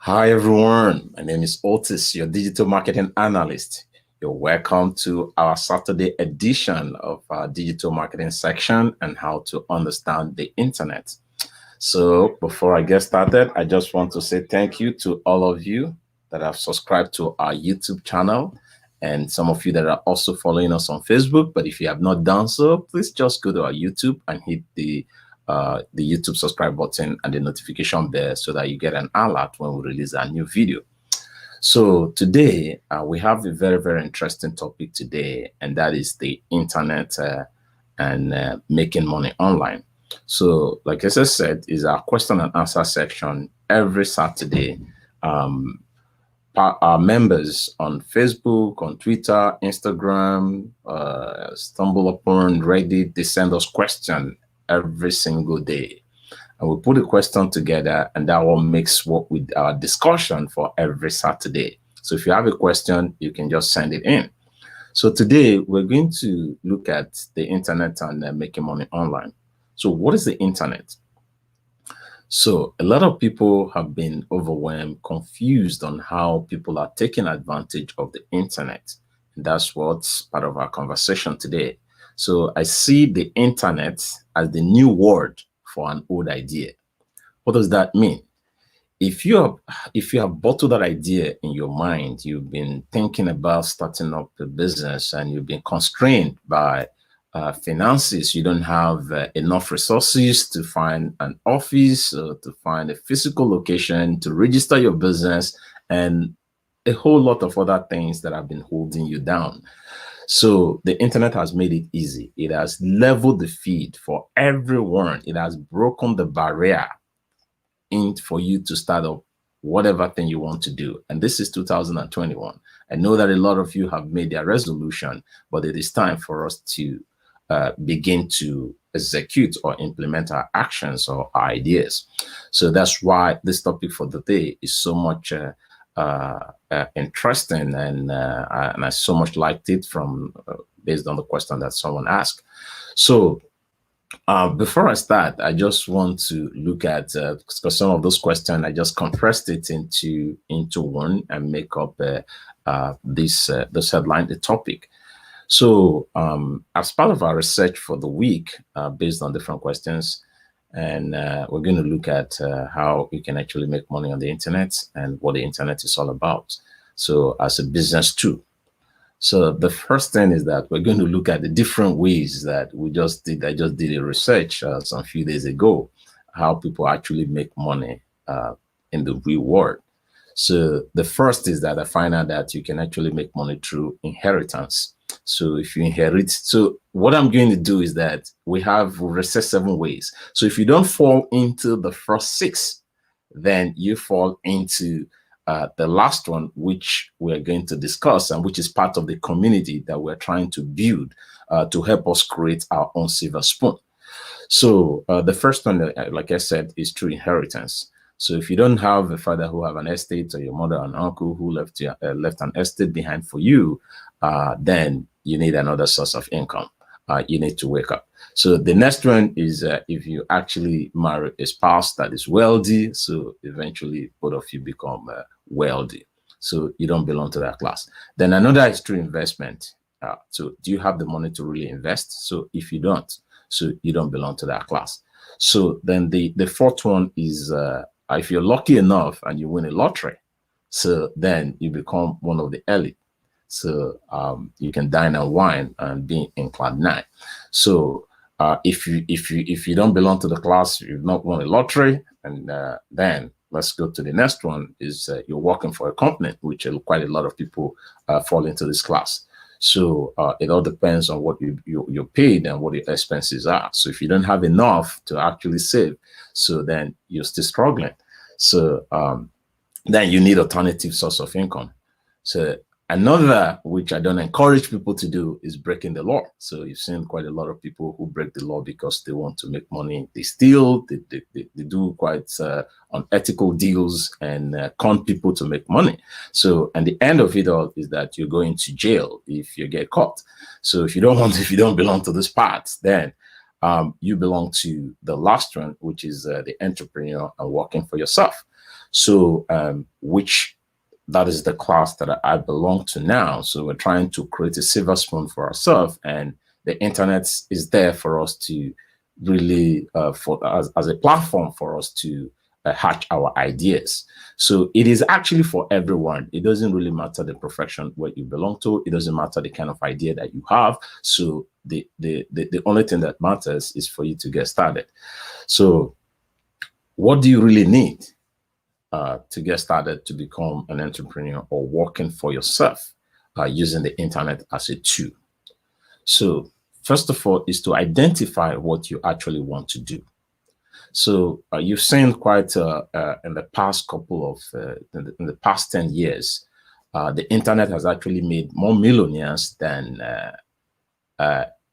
Hi everyone, my name is Otis, your digital marketing analyst. You're welcome to our Saturday edition of our digital marketing section and how to understand the internet. So before I get started, I just want to say thank you to all of you that have subscribed to our YouTube channel and some of you that are also following us on Facebook. But if you have not done so, please just go to our YouTube and hit the YouTube subscribe button and the notification bell so that you get an alert when we release a new video. So today we have a very, very interesting topic today, and that is the internet and making money online. So like I said, is our question and answer section every Saturday. Our members on Facebook, on Twitter, Instagram, stumble upon Reddit, they send us questions every single day. And we put a question together, and that will mix what with our discussion for every Saturday. So if you have a question, you can just send it in. So today we're going to look at the internet and making money online. So what is the internet? So a lot of people have been overwhelmed, confused on how people are taking advantage of the internet. And that's what's part of our conversation today. So I see the internet as the new word for an old idea. What does that mean? If you have bottled that idea in your mind, you've been thinking about starting up a business and you've been constrained by finances, you don't have enough resources to find an office, or to find a physical location, to register your business, and a whole lot of other things that have been holding you down. So the internet has made it easy. It has leveled the field for everyone. It has broken the barrier for you to start up whatever thing you want to do. And this is 2021. I know that a lot of you have made their resolution, but it is time for us to begin to execute or implement our actions or our ideas. So that's why this topic for the day is so much interesting, and I so much liked it from based on the question that someone asked. So before I start, I just want to look at because some of those questions I just compressed it into one and make up this headline, the topic. So as part of our research for the week, based on different questions, and we're going to look at how you can actually make money on the internet and what the internet is all about. So as a business tool. So the first thing is that we're going to look at the different ways that I just did a research some few days ago, how people actually make money in the real world. So the first is that I find out that you can actually make money through inheritance. So if you inherit, so what I'm going to do is that we researched 7 ways. So if you don't fall into the first 6, then you fall into the last one, which we're going to discuss, and which is part of the community that we're trying to build to help us create our own silver spoon. So the first one, like I said, is through inheritance. So if you don't have a father who have an estate, or your mother and uncle who left an estate behind for you, then you need another source of income. You need to wake up. So the next one is if you actually marry a spouse that is wealthy, so eventually both of you become wealthy. So you don't belong to that class. Then another is through investment. So do you have the money to really invest? So if you don't, so you don't belong to that class. So then the fourth one is if you're lucky enough and you win a lottery, so then you become one of the elite. So you can dine and wine and be in Cloud 9. So if you don't belong to the class, you've not won a lottery, and then let's go to the next one is you're working for a company, which quite a lot of people fall into this class. So it all depends on what you're paid and what your expenses are. So if you don't have enough to actually save, so then you're still struggling. So then you need alternative source of income. So another, which I don't encourage people to do, is breaking the law. So you've seen quite a lot of people who break the law because they want to make money. They steal, they do quite unethical deals and con people to make money. So, and the end of it all is that you're going to jail if you get caught. So if you don't belong to this part, then you belong to the last one, which is the entrepreneur and working for yourself. So which that is the class that I belong to now. So we're trying to create a silver spoon for ourselves, and the internet is there for us to really as a platform for us to hatch our ideas. So it is actually for everyone. It doesn't really matter the profession where you belong to. It doesn't matter the kind of idea that you have. So the only thing that matters is for you to get started. So what do you really need to get started to become an entrepreneur or working for yourself using the internet as a tool? So first of all is to identify what you actually want to do. So you've seen quite in the past couple of, in the past 10 years, the internet has actually made more millionaires than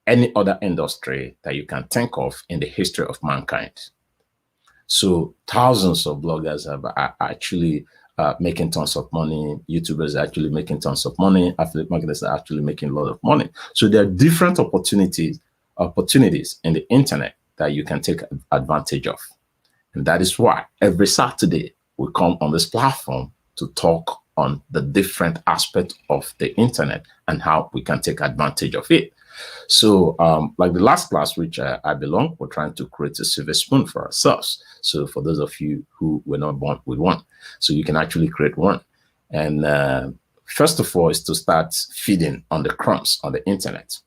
any other industry that you can think of in the history of mankind. So thousands of bloggers are actually making tons of money. YouTubers are actually making tons of money. Affiliate marketers are actually making a lot of money. So there are different opportunities in the internet that you can take advantage of. And that is why every Saturday we come on this platform to talk on the different aspects of the internet and how we can take advantage of it. So like the last class, which I belong, we're trying to create a silver spoon for ourselves. So for those of you who were not born with one, so you can actually create one. And first of all is to start feeding on the crumbs on the internet.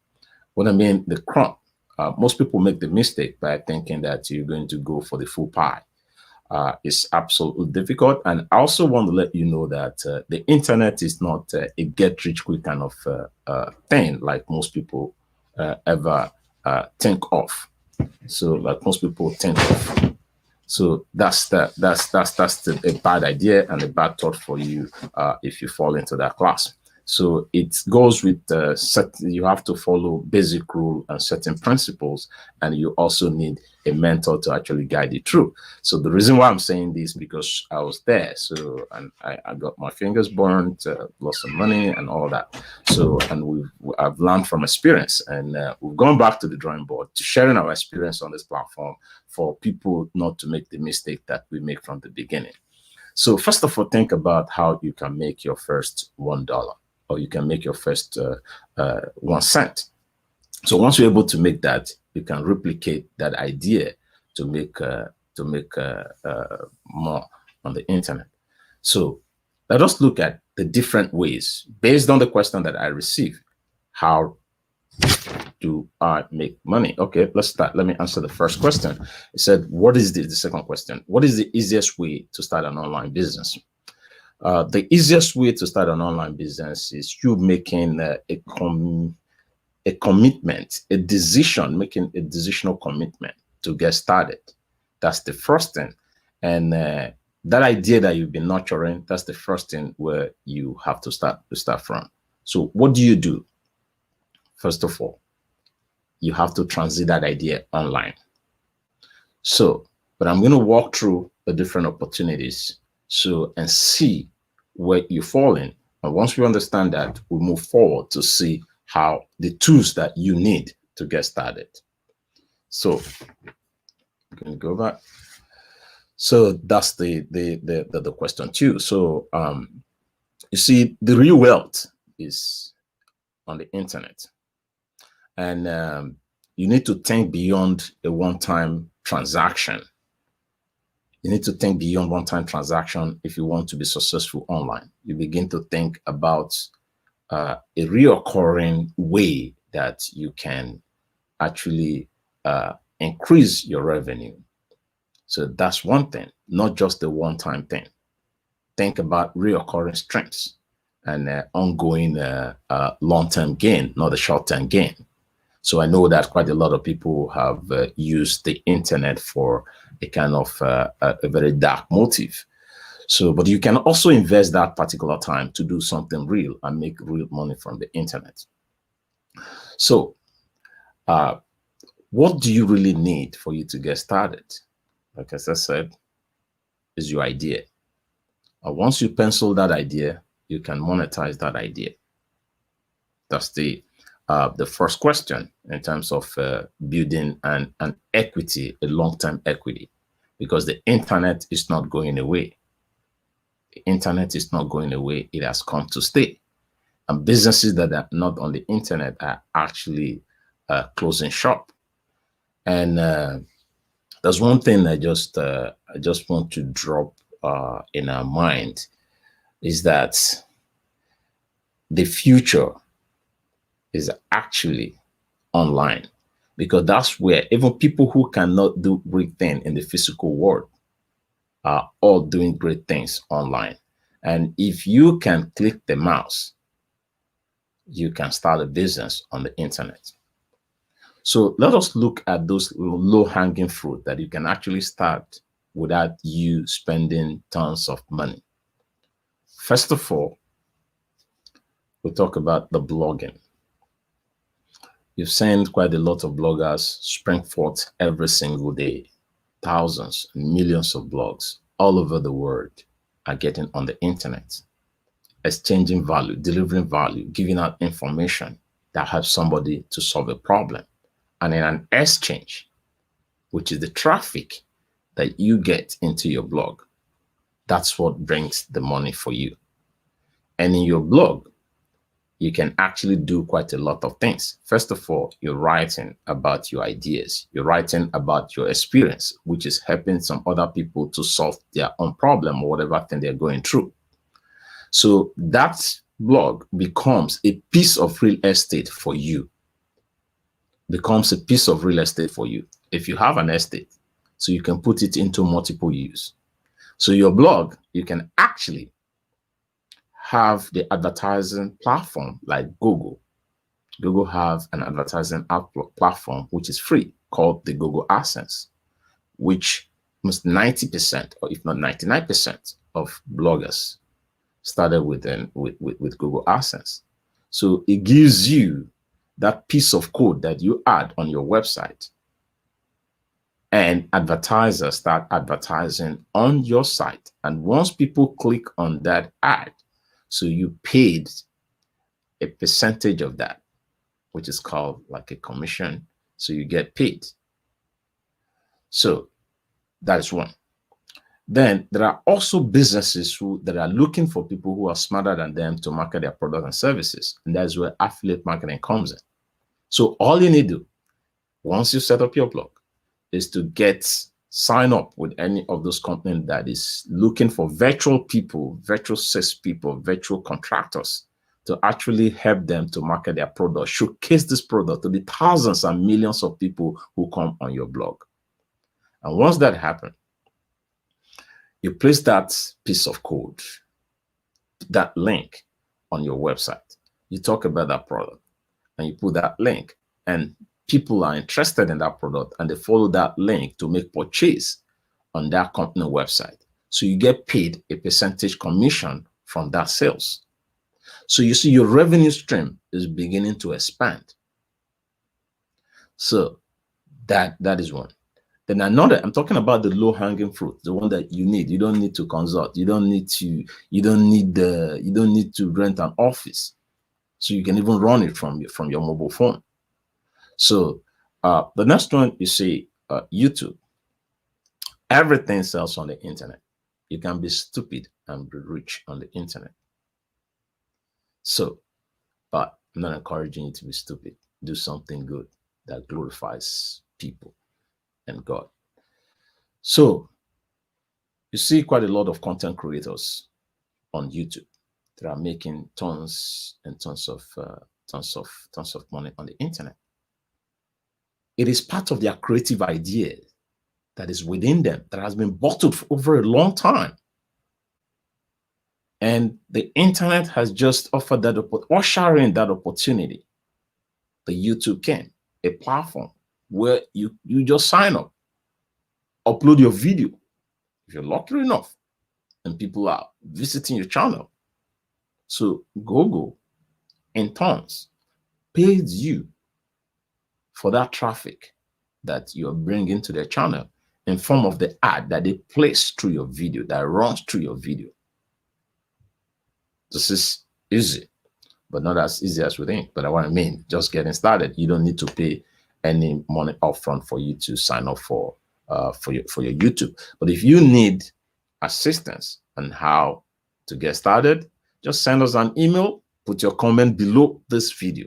What I mean, the crumb, most people make the mistake by thinking that you're going to go for the full pie. It's absolutely difficult. And I also want to let you know that the internet is not a get rich quick kind of thing like most people ever think of. So like most people think of. So that's a bad idea and a bad thought for you if you fall into that class. So it goes with you have to follow basic rule and certain principles, and you also need a mentor to actually guide you through. So the reason why I'm saying this because I was there. So and I got my fingers burned, lost some money and all that. So and I've learned from experience, and we've gone back to the drawing board to sharing our experience on this platform for people not to make the mistake that we make from the beginning. So first of all, think about how you can make your first $1. Or you can make your first 1 cent. So once you're able to make that, you can replicate that idea to make more on the internet. So let us look at the different ways based on the question that I received. How do I make money? Okay, let's start. Let me answer the first question. It said, what is the second question? What is the easiest way to start an online business? The easiest way to start an online business is you making a commitment, a decision, making a decisional commitment to get started. That's the first thing. And that idea that you've been nurturing, that's the first thing where you have to start from. So what do you do? First of all, you have to transit that idea online. So, but I'm going to walk through the different opportunities and see where you fall in. And once we understand that, we move forward to see how the tools that you need to get started. So I'm going to go back. So that's the question too. So you see, the real wealth is on the internet, and you need to think beyond a one-time transaction. You need to think beyond one-time transaction if you want to be successful online. You begin to think about a reoccurring way that you can actually increase your revenue. So that's one thing, not just the one-time thing. Think about reoccurring strengths and ongoing long-term gain, not a short-term gain. So I know that quite a lot of people have used the internet for a kind of a very dark motive. So, but you can also invest that particular time to do something real and make real money from the internet. So, what do you really need for you to get started? Like as I said, is your idea. Once you pencil that idea, you can monetize that idea. That's the first question in terms of building an equity, a long-term equity, because the internet is not going away. The internet is not going away. It has come to stay. And businesses that are not on the internet are actually closing shop. And there's one thing I just want to drop in our mind is that the future is actually online, because that's where even people who cannot do great things in the physical world are all doing great things online. And if you can click the mouse, you can start a business on the internet. So let us look at those low-hanging fruit that you can actually start without you spending tons of money. First of all, we'll talk about the blogging. You've seen quite a lot of bloggers spring forth every single day. Thousands, millions of blogs all over the world are getting on the internet, exchanging value, delivering value, giving out information that helps somebody to solve a problem. And in an exchange, which is the traffic that you get into your blog, that's what brings the money for you. And in your blog, you can actually do quite a lot of things. First of all, you're writing about your ideas. You're writing about your experience, which is helping some other people to solve their own problem or whatever thing they're going through. So that blog becomes a piece of real estate for you. Becomes a piece of real estate for you. If you have an estate, so you can put it into multiple use. So your blog, you can actually have the advertising platform like Google. Google have an advertising platform which is free called the Google AdSense, which almost 90% or if not 99% of bloggers started with Google AdSense. So it gives you that piece of code that you add on your website, and advertisers start advertising on your site. And once people click on that ad, so you paid a percentage of that, which is called like a commission. So you get paid. So that is one. Then there are also businesses that are looking for people who are smarter than them to market their products and services. And that's where affiliate marketing comes in. So all you need to do once you set up your blog is to sign up with any of those companies that is looking for virtual people, virtual sales people, virtual contractors to actually help them to market their product, showcase this product to the thousands and millions of people who come on your blog. And once that happens, you place that piece of code, that link on your website. You talk about that product and you put that link, and people are interested in that product and they follow that link to make purchase on that company website. So you get paid a percentage commission from that sales. So you see your revenue stream is beginning to expand. So that is one. Then another, I'm talking about the low-hanging fruit, the one that you need. You don't need to consult. You don't need to rent an office. So you can even run it from your mobile phone. So the next one, you see YouTube. Everything sells on the internet. You can be stupid and be rich on the internet. So, but I'm not encouraging you to be stupid. Do something good that glorifies people and God. So you see quite a lot of content creators on YouTube that are making tons and tons of money on the internet. It is part of their creative idea that is within them, that has been bottled for over a long time. And the internet has just offered that, ushering that opportunity. The YouTube came, a platform where you just sign up, upload your video, if you're lucky enough, and people are visiting your channel. So Google, in turns, pays you for that traffic that you're bringing to their channel in form of the ad that they place through your video, that runs through your video. This is easy, but not as easy as we think. But what I mean, just getting started, you don't need to pay any money upfront for you to sign up for your YouTube. But if you need assistance on how To get started, just send us an email, put your comment below this video.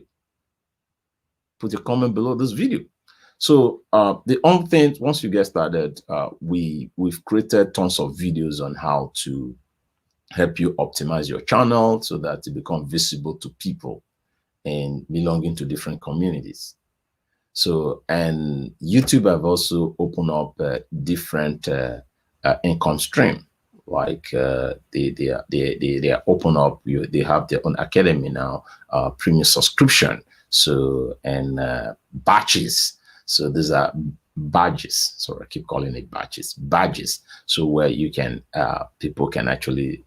Put your comment below this video. So the only thing, once you get started, we've created tons of videos on how to help you optimize your channel so that it becomes visible to people and belonging to different communities. So, and YouTube have also opened up different income stream. Like they are open up. They have their own academy now, premium subscription. So, and batches. So these are badges. So I keep calling it badges. Badges. So where you can people can actually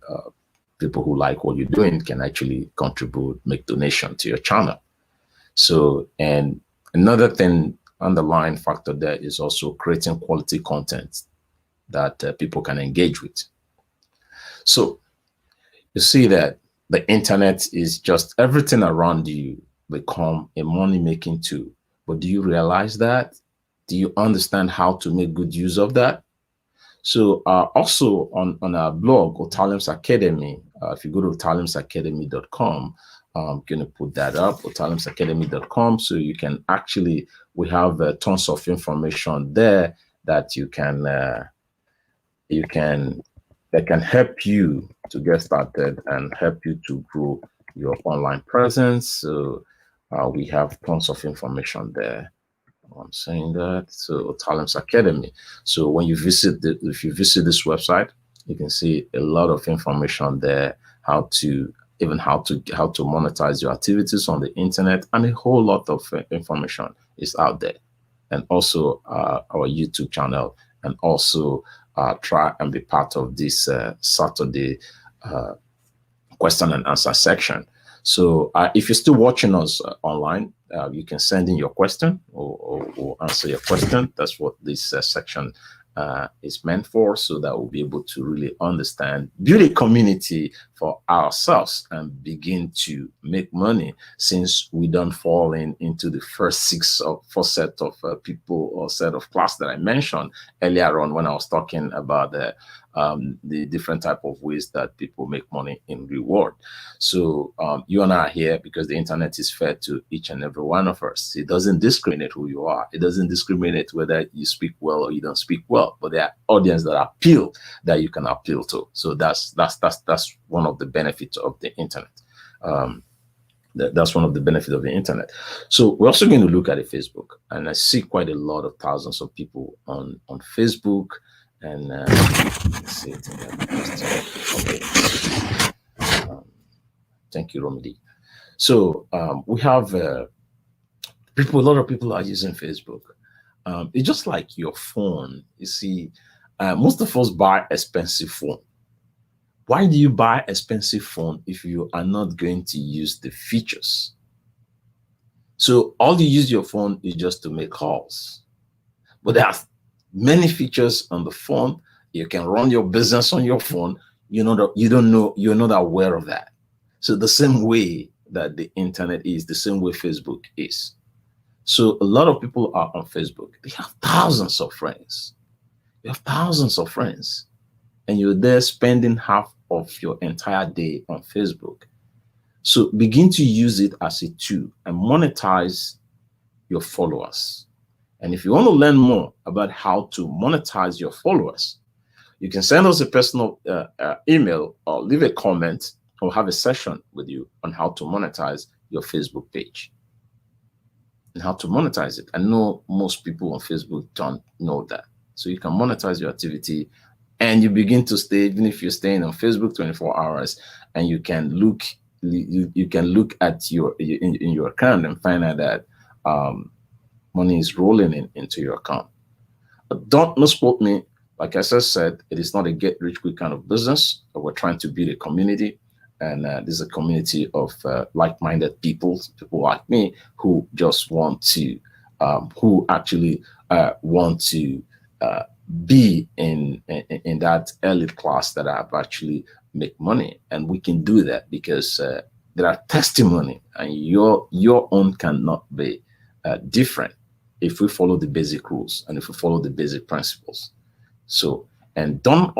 people who like what you're doing can actually contribute, make donation to your channel. So, and another thing, underlying factor there is also creating quality content that people can engage with. So you see that the internet is just everything around you become a money-making tool. But do you realize that? Do you understand how to make good use of that? So also on our blog, Otalium's Academy, if you go to otaliumsacademy.com, I'm going to put that up, otaliumsacademy.com, so you can actually, we have tons of information there that that can help you to get started and help you to grow your online presence. So we have tons of information there. I'm saying that. So Talents Academy. So when you visit if you visit this website, you can see a lot of information there, how to monetize your activities on the internet, and a whole lot of information is out there. And also our YouTube channel, and also try and be part of this Saturday question and answer section. So if you're still watching us online, you can send in your question or answer your question. That's what this section is meant for, so that we'll be able to really understand, build a community for ourselves and begin to make money, since we don't fall into the first four set of people or set of class that I mentioned earlier on when I was talking about the different type of ways that people make money in reward. So you and I are here because the internet is fair to each and every one of us. It doesn't discriminate who you are. It doesn't discriminate whether you speak well or you don't speak well, but there are audience that you can appeal to. So that's one of the benefits of the internet. That's one of the benefits of the internet. So we're also going to look at a Facebook, and I see quite a lot of thousands of people on Facebook. And let's see it okay. Thank you, Romedy. So we have a lot of people are using Facebook. It's just like your phone. You see, most of us buy expensive phone. Why do you buy expensive phone if you are not going to use the features? So all you use your phone is just to make calls. But there are many features on the phone. You can run your business on your phone. You're not aware of that. So the same way that the internet is, the same way Facebook is. So a lot of people are on Facebook. They have thousands of friends. You have thousands of friends, and you're there spending half of your entire day on Facebook. So begin to use it as a tool and monetize your followers. And if you want to learn more about how to monetize your followers, you can send us a personal email or leave a comment or have a session with you on how to monetize your Facebook page and how to monetize it. I know most people on Facebook don't know that. So you can monetize your activity, and you begin to stay, even if you're staying on Facebook 24 hours, and you can look at your in your account and find out that money is rolling into your account. But don't misquote me. Like I just said, it is not a get rich quick kind of business. We're trying to build a community, and this is a community of like-minded people like me, who just want to, who actually want to be in that elite class that have actually make money. And we can do that because there are testimony, and your own cannot be different if we follow the basic rules and if we follow the basic principles. So, and don't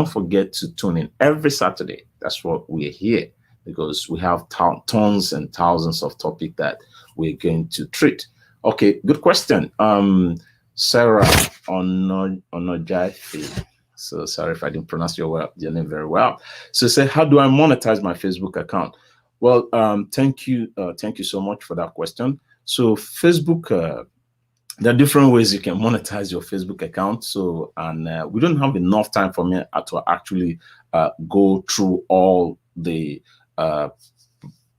forget to tune in every Saturday. That's what we're here, because we have tons and thousands of topics that we're going to treat. Okay, good question. Sarah Onojafe. So sorry if I didn't pronounce your name very well. So say, how do I monetize my Facebook account? Well, thank you so much for that question. So Facebook, there are different ways you can monetize your Facebook account. So, and we don't have enough time for me to actually go through all the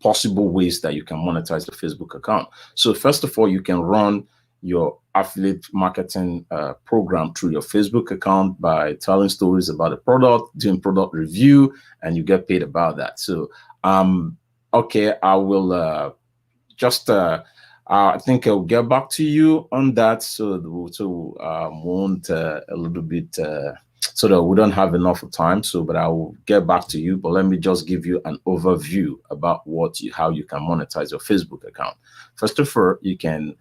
possible ways that you can monetize your Facebook account. So first of all, you can run your affiliate marketing program through your Facebook account by telling stories about the product, doing product review, and you get paid about that. So, okay, I will just I think I'll get back to you on that. So won't a little bit so that we don't have enough time. So, but I will get back to you. But let me just give you an overview about how you can monetize your Facebook account. First of all, you can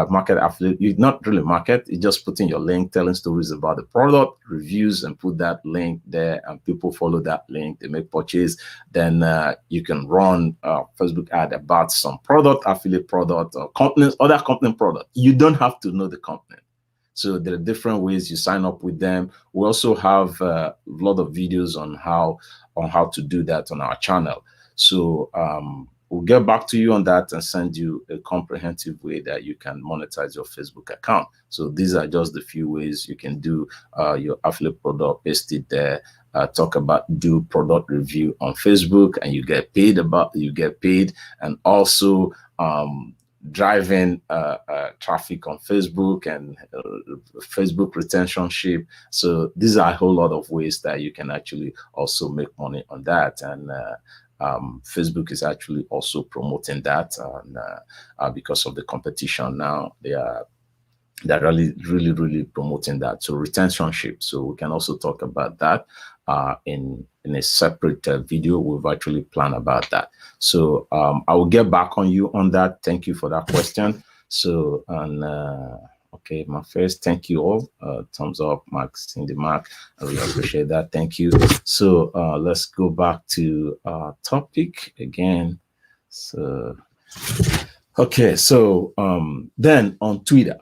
market affiliate. You not really market. You just put in your link, telling stories about the product, reviews, and put that link there, and people follow that link. They make purchase. Then you can run Facebook ad about some product, affiliate product, or companies, other company product. You don't have to know the company. So there are different ways you sign up with them. We also have a lot of videos on how to do that on our channel. So we'll get back to you on that and send you a comprehensive way that you can monetize your Facebook account. So these are just the few ways you can do your affiliate product, paste it there, do product review on Facebook, and you get paid, and also driving traffic on Facebook and Facebook retentionship. So these are a whole lot of ways that you can actually also make money on that. And Facebook is actually also promoting that, and because of the competition now, they're really promoting that. So retentionship. So we can also talk about that in a separate video. We've actually planned about that. So I will get back on you on that. Thank you for that question. So, and okay, my first, thank you all. Thumbs up, Mark, Cindy, Mark. I really appreciate that. Thank you. So let's go back to our topic again. So, okay, so then on Twitter.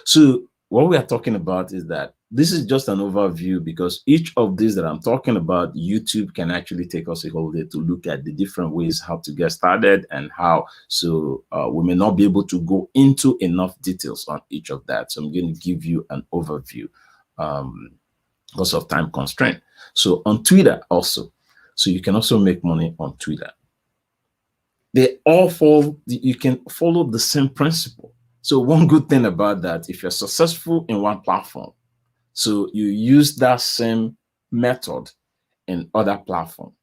So what we are talking about is that this is just an overview, because each of these that I'm talking about, YouTube can actually take us a whole day to look at the different ways how to get started and how. So we may not be able to go into enough details on each of that. So I'm going to give you an overview because of time constraint. So on Twitter also, so you can also make money on Twitter. They all you can follow the same principle. So one good thing about that, if you're successful in one platform, so you use that same method in other platforms.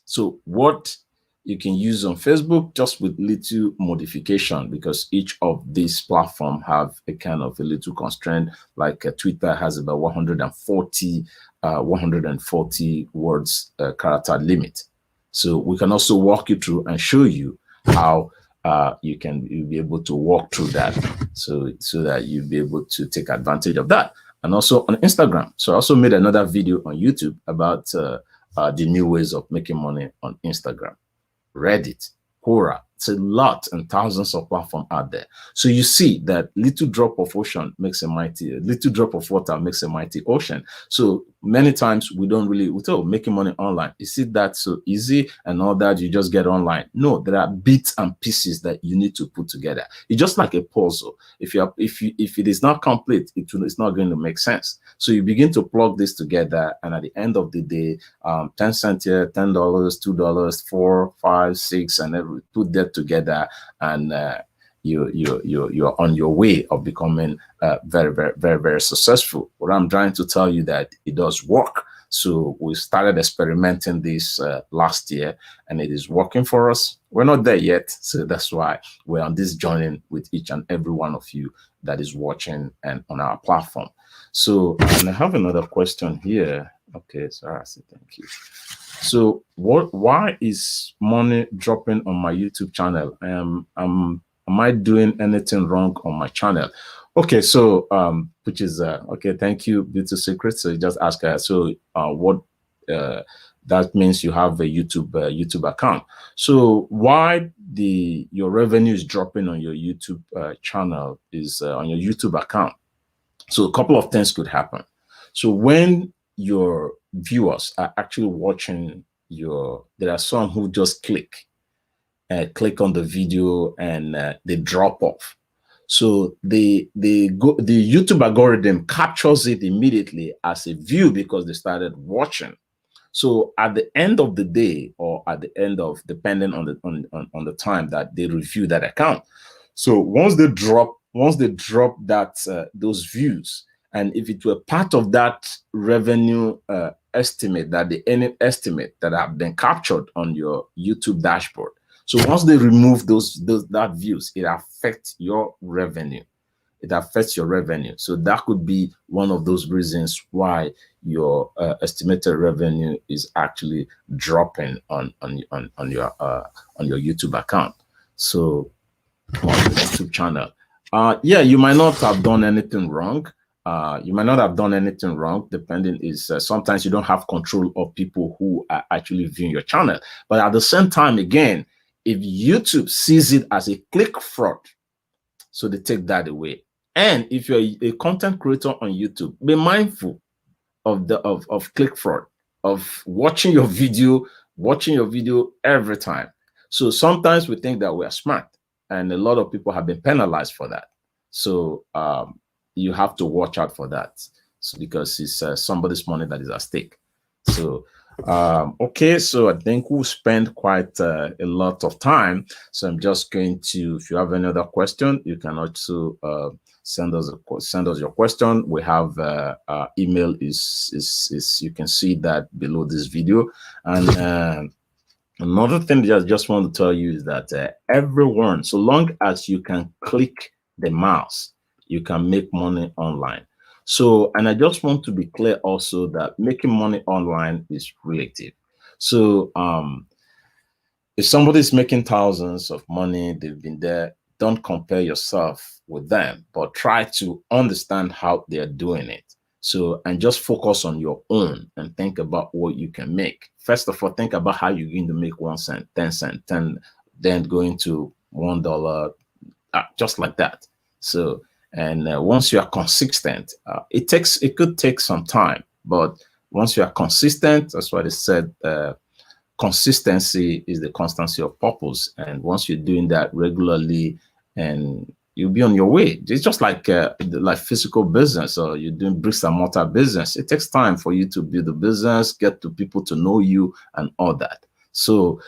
So what you can use on Facebook, just with little modification, because each of these platforms have a kind of a little constraint. Like Twitter has about 140 words character limit. So we can also walk you through and show you how you'll be able to walk through that, so that you'll be able to take advantage of that. And also on Instagram. So I also made another video on YouTube about the new ways of making money on Instagram, Reddit, Quora. It's a lot and thousands of platforms out there. So you see that little drop of water makes a mighty ocean. So many times we thought making money online, is it that so easy and all that you just get online? No, there are bits and pieces that you need to put together. It's just like a puzzle. If it is not complete, it's not going to make sense. So you begin to plug this together, and at the end of the day, 10 cents here, $10, $2, 4, 5, 6, and put that together, and you're on your way of becoming very successful. What I'm trying to tell you that it does work. So we started experimenting this last year, and it is working for us. We're not there yet, so that's why we're on this journey with each and every one of you that is watching and on our platform. So, and I have another question here. Okay, sorry, I say thank you. So why is money dropping on my YouTube channel? Am I doing anything wrong on my channel? Okay, so which is okay, thank you, Beauty Secret. So you just ask her, so what that means you have a YouTube account. So why your revenue is dropping on your YouTube channel is on your YouTube account. So a couple of things could happen. So when your viewers are actually watching there are some who just click on the video and they drop off. So the YouTube algorithm captures it immediately as a view because they started watching. So at the end of the day, or at the end of, depending on the time that they review that account. So once they drop that those views, and if it were part of that revenue estimate, that the earning estimate that have been captured on your YouTube dashboard. So once they remove that views, it affects your revenue. It affects your revenue. So that could be one of those reasons why your estimated revenue is actually dropping on your YouTube account. So on the YouTube channel. Yeah, you might not have done anything wrong. Depending is sometimes you don't have control of people who are actually viewing your channel. But at the same time, again, if YouTube sees it as a click fraud, so they take that away. And if you're a content creator on YouTube, be mindful of click fraud, of watching your video every time. So sometimes we think that we're smart, and a lot of people have been penalized for that. So you have to watch out for that. So because it's somebody's money that is at stake. So okay, so I think we'll spend quite a lot of time. So I'm just going to, if you have any other question, you can also send us your question. We have email is you can see that below this video. And another thing that I just want to tell you is that everyone, so long as you can click the mouse, you can make money online. So, and I just want to be clear also that making money online is relative. So if somebody is making thousands of money, they've been there, don't compare yourself with them, but try to understand how they're doing it. So, and just focus on your own and think about what you can make. First of all, think about how you're going to make 1 cent, 10 cent, then going to $1, just like that. So, and once you are consistent, it could take some time, but once you are consistent, that's what it said, consistency is the constancy of purpose. And once you're doing that regularly, and you'll be on your way. It's just like physical business, or you're doing bricks and mortar business. It takes time for you to build the business, get to people to know you and all that. So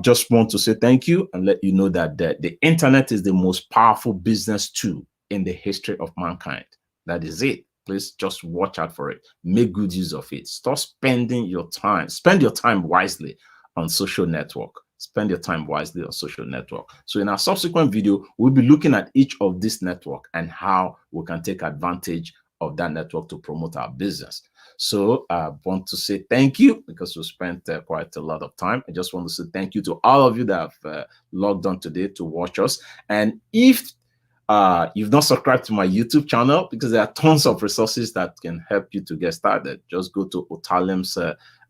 just want to say thank you and let you know that the internet is the most powerful business tool in the history of mankind. That is it. Please just watch out for it. Make good use of it. Stop spending your time. Spend your time wisely on social network. Spend your time wisely on social network. So in our subsequent video, we'll be looking at each of this network and how we can take advantage of that network to promote our business. So I want to say thank you because we spent quite a lot of time. I just want to say thank you to all of you that have logged on today to watch us. And if you've not subscribed to my YouTube channel, because there are tons of resources that can help you to get started, just go to Otalem's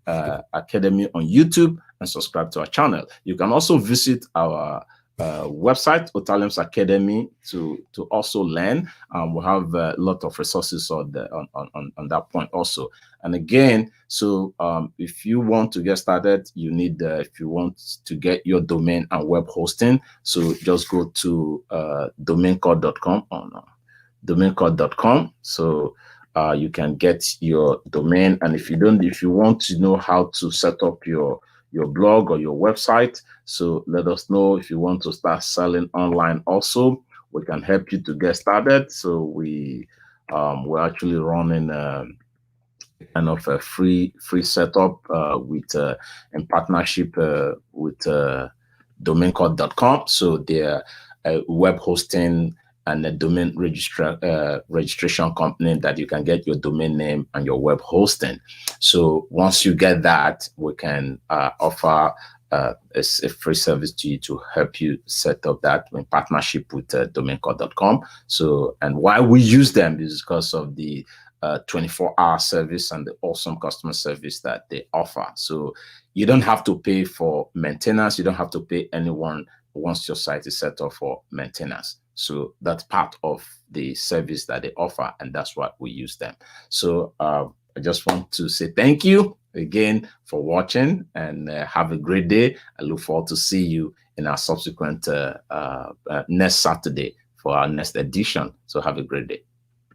Academy on YouTube and subscribe to our channel. You can also visit our website, Otalem's Academy, to also learn. We have a lot of resources on that point also. And again, so if you want to get started, you need, if you want to get your domain and web hosting, so just go to domaincode.com or domaincode.com. So you can get your domain. And if you want to know how to set up your blog or your website, so let us know. If you want to start selling online also, we can help you to get started. So we're actually running kind of a free setup in partnership with domaincode.com. So they're a web hosting and a domain registration company that you can get your domain name and your web hosting. So once you get that, we can offer a free service to you to help you set up that in partnership with domaincode.com. So, and why we use them is because of the 24-hour service and the awesome customer service that they offer. So you don't have to pay for maintenance. You don't have to pay anyone once your site is set up for maintenance. So that's part of the service that they offer, and that's why we use them. So I just want to say thank you again for watching, and have a great day. I look forward to see you in our subsequent next Saturday for our next edition. So have a great day.